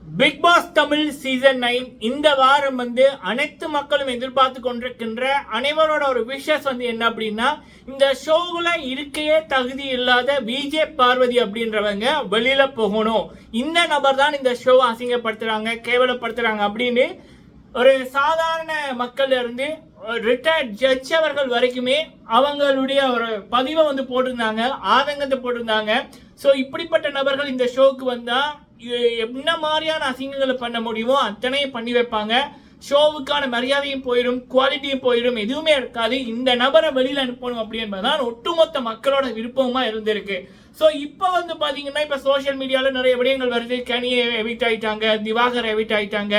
Big pass Tamil season 9 இந்த வாரம் அனைத்து மக்களும் எதிர்பார்த்து கொண்டிருக்கின்ற அனைவரோட ஒரு விஷஸ் என்ன அப்படின்னா, இந்த ஷோவுல இருக்கையே தகுதி இல்லாத விஜே பார்வதி அப்படின்றவங்க வெளியில போகணும். இந்த நபர் தான் இந்த ஷோவை அசிங்கப்படுத்துறாங்க, கேவலப்படுத்துறாங்க அப்படின்னு ஒரு சாதாரண மக்கள்ல இருந்து ரிட்டையர்ட் ஜட்ஜ் அவர்கள் வரைக்குமே அவங்களுடைய ஒரு பதிவை போட்டிருந்தாங்க, ஆதங்கத்தை போட்டிருந்தாங்க. ஸோ இப்படிப்பட்ட நபர்கள் இந்த ஷோவுக்கு வந்தா என்ன மாதிரியான அசிங்கங்களை பண்ண முடியுமோ அத்தனையும் பண்ணி வைப்பாங்க. ஷோவுக்கான மரியாதையும் போயிடும், குவாலிட்டியும் போயிடும், எதுவுமே இருக்காது. இந்த நபரை வெளியில் அனுப்பணும் அப்படி என்பதுதான் ஒட்டுமொத்த மக்களோட விருப்பமா இருந்திருக்கு. ஸோ இப்போ பார்த்தீங்கன்னா இப்போ சோஷியல் மீடியாவில் நிறைய விடயங்கள் வருது. கனியை எவிக்ட் ஆகிட்டாங்க, திவாகர் எவிக்ட் ஆகிட்டாங்க,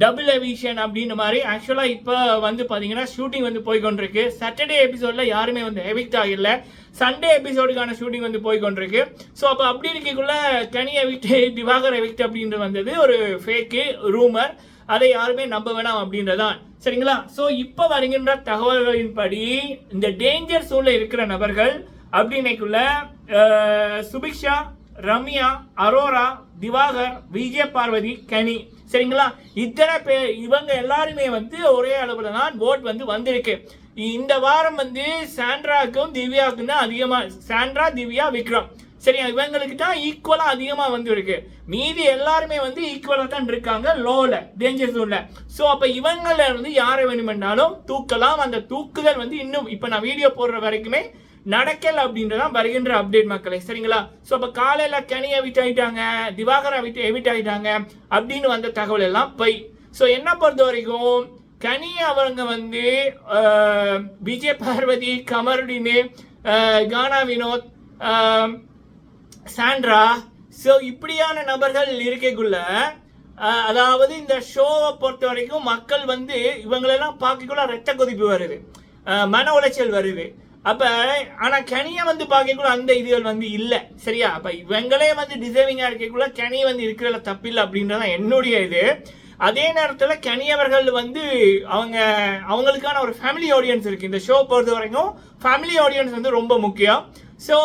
டபுள் எவிஷன் அப்படின்னு மாதிரி. ஆக்சுவலாக இப்போ பார்த்தீங்கன்னா ஷூட்டிங் போய்கொண்டிருக்கு. சாட்டர்டே எபிசோடில் யாருமே எவிக்ட் ஆகல, சண்டே எபிசோடுக்கான ஷூட்டிங் போய்கொண்டிருக்கு. ஸோ அப்போ அப்படி இருக்கக்குள்ள கனி எவிக்ட், திவாகர் எவிக்ட் அப்படின்றது வந்தது ஒரு ஃபேக்கு ரூமர். அதை யாருமே நம்ப வேணாம் அப்படின்றதான், சரிங்களா? ஸோ இப்போ வருகின்ற தகவல்களின்படி இந்த டேஞ்சர் சூழல இருக்கிற நபர்கள் அப்படின்னைக்குள்ள சுபிக்ஷா, ரம்யா, அரோரா, திவாகர், விஜய பார்வதி, கனி, சரிங்களா? இத்தனை பேர் இவங்க எல்லாருமே ஒரே அளவுல தான் ஓட் வந்திருக்கு. இந்த வாரம் சாண்ட்ராக்கும் திவ்யாவுக்கும் தான் அதிகமா, சாண்ட்ரா, திவ்யா, விக்ரம், சரியா, இவங்களுக்கு தான் ஈக்குவலா அதிகமா இருக்கு. மீதி எல்லாருமே ஈக்குவலா தான் இருக்காங்க லோல, டேஞ்சர் ஜோன்ல. சோ அப்ப இவங்கள இருந்து யாரை வேணுமென்றாலும் தூக்கலாம். அந்த தூக்குதல் இன்னும் இப்ப நான் வீடியோ போடுற வரைக்குமே நடக்கல அப்படின்றதான் வருகின்ற அப்டேட் மக்களே, சரிங்களா? ஸோ அப்போ காலையில கனியை எவிக்ட் ஆகிட்டாங்க, திவாகரை எவிக்ட் ஆகிட்டாங்க அப்படின்னு வந்த தகவல் எல்லாம் போய். ஸோ என்ன பொறுத்த வரைக்கும் கனி அவங்க விஜய் பார்வதி, கமருடின், கானா வினோத், சாண்ட்ரா, ஸோ இப்படியான நபர்கள் இருக்கக்குள்ள, அதாவது இந்த ஷோவை பொறுத்த வரைக்கும் மக்கள் இவங்களெல்லாம் பார்க்கக்குள்ள ரத்த கொதிப்பு வருது, மன உளைச்சல் வருது. அப்ப ஆனா கனியை பார்க்கக்குள்ள அந்த இதுகள் இல்ல, சரியா? அப்ப இவங்களே டிசர்விங்கா இருக்கக்குள்ள கனி இருக்கிறதுல தப்பில்லை அப்படின்றதான் என்னுடைய இது. அதே நேரத்துல கனியவர்கள் அவங்களுக்கான ஒரு ஃபேமிலி ஆடியன்ஸ் இருக்கு. இந்த ஷோ பொறுத்த வரைக்கும் ஃபேமிலி ஆடியன்ஸ் ரொம்ப முக்கியம். ஸோ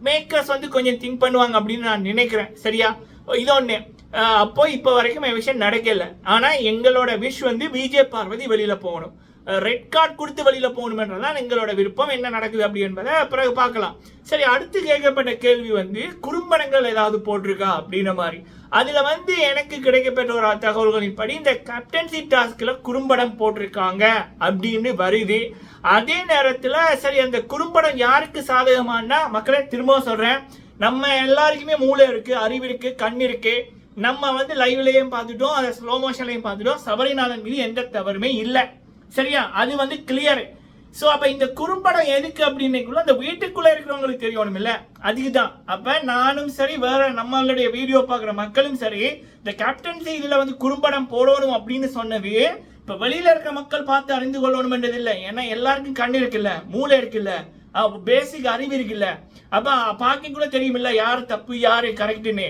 மேக்கர்ஸ் கொஞ்சம் திங்க் பண்ணுவாங்க அப்படின்னு நான் நினைக்கிறேன், சரியா? இது ஒண்ணு. அப்போ இப்போ வரைக்கும் விஷயம் நடக்கல. ஆனா எங்களோட விஷ் விஜய் பார்வதி வெளியில போகணும், ரெட் கார்டு கொடுத்து வெளியில போகணும்ன்றதான் எங்களோட விருப்பம். என்ன நடக்குது அப்படி என்பதை பிறகு பார்க்கலாம். சரி, அடுத்து கேட்கப்பட்ட கேள்வி குறும்படங்கள் ஏதாவது போட்டிருக்கா அப்படின்ற மாதிரி. அதுல எனக்கு கிடைக்கப்பட்ட ஒரு தகவல்களின் படி இந்த கேப்டன்சி டாஸ்க்ல குறும்படம் போட்டிருக்காங்க அப்படின்னு வருது. அதே நேரத்துல சரி, அந்த குறும்படம் யாருக்கு சாதகமானா, மக்களே திரும்ப சொல்றேன், நம்ம எல்லாருக்குமே மூளை இருக்கு, அறிவு இருக்கு, கண் இருக்கு. நம்ம லைவ்லயும் பார்த்துட்டோம், அதை ஸ்லோ மோஷன்லயும் பார்த்துட்டோம். சபரிநாதன் மீது எந்த தவறுமே இல்லை, சரியா? அது கிளியர். சோ அப்ப இந்த குறும்படம் எதுக்கு அப்படின்னுக்குள்ள அந்த வீட்டுக்குள்ள இருக்கிறவங்களுக்கு தெரியணும் இல்ல, அதுக்குதான். அப்ப நானும் சரி, வேற நம்மளுடைய வீடியோ பாக்குற மக்களும் சரி, இந்த கேப்டன்சி இதுல குறும்படம் போடணும் அப்படின்னு சொன்னது இப்ப வெளியில இருக்க மக்கள் பார்த்து அறிந்து கொள்ளணும்ன்றது இல்லை. ஏன்னா எல்லாருக்கும் கண் இருக்குல்ல, மூளை இருக்குல்ல, பேசிக் அறிவு இருக்குல்ல. அப்ப பாக்கிக்குள்ள தெரியும் இல்ல யாரு தப்பு யாரு கரெக்ட்னு.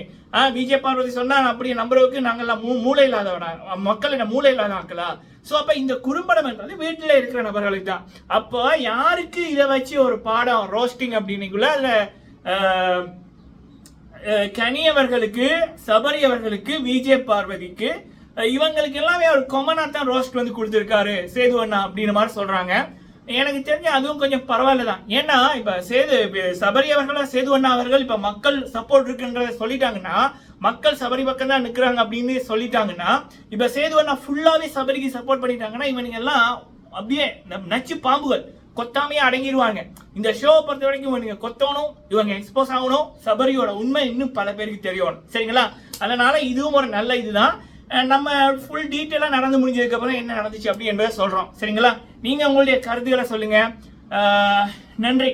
விஜய் பார்வதி சொன்னா அப்படியே நம்புறதுக்கு நாங்கெல்லாம் மூளை இல்லாதவனா, மக்கள் என்ன மூளை இல்லாத ஆக்கலா? சோ அப்ப இந்த குறும்படம் என்றது வீட்டுல இருக்கிற நபர்களுக்கு தான். அப்போ யாருக்கு இதை வச்சு ஒரு பாடம் ரோஸ்டிங் அப்படின்னுக்குள்ள அல்ல, கனி அவர்களுக்கு, சபரி அவர்களுக்கு, விஜய் பார்வதிக்கு, இவங்களுக்கு எல்லாமே ஒரு கொமனா தான் ரோஸ்ட் கொடுத்திருக்காரு சேது அண்ணா அப்படின்னு மாதிரி சொல்றாங்க. எனக்கு தெரிஞ்ச அதுவும் கொஞ்சம் பரவாயில்ல தான். ஏன்னா இப்ப சபரி அவர்கள், சேது அண்ணா அவர்கள் இப்ப மக்கள் சப்போர்ட் இருக்குன்றத சொல்லிட்டாங்கன்னா, மக்கள் சபரி பக்கம் தான் நிக்கிறாங்க அப்படின்னு சொல்லிட்டாங்கன்னா, இப்ப சேது அண்ணா ஃபுல்லாவே சபரிக்கு சப்போர்ட் பண்ணிட்டாங்கன்னா, இவனுங்க எல்லாம் அப்படியே நச்சு பாம்புகள் கொத்தாமையே அடங்கிடுவாங்க. இந்த ஷோ பொறுத்த வரைக்கும் இவனுங்க கொத்தணும், இவங்க எக்ஸ்போஸ் ஆகணும், சபரியோட உண்மை இன்னும் பல பேருக்கு தெரியணும், சரிங்களா? அதனால இதுவும் ஒரு நல்ல இதுதான். நம்ம ஃபுல் டீட்டெயிலாக நடந்து முடிஞ்சதுக்கு அப்புறம் என்ன நடந்துச்சு அப்படி என்பதை சொல்றோம், சரிங்களா? நீங்க உங்களுடைய கருத்துக்களை சொல்லுங்க. நன்றி.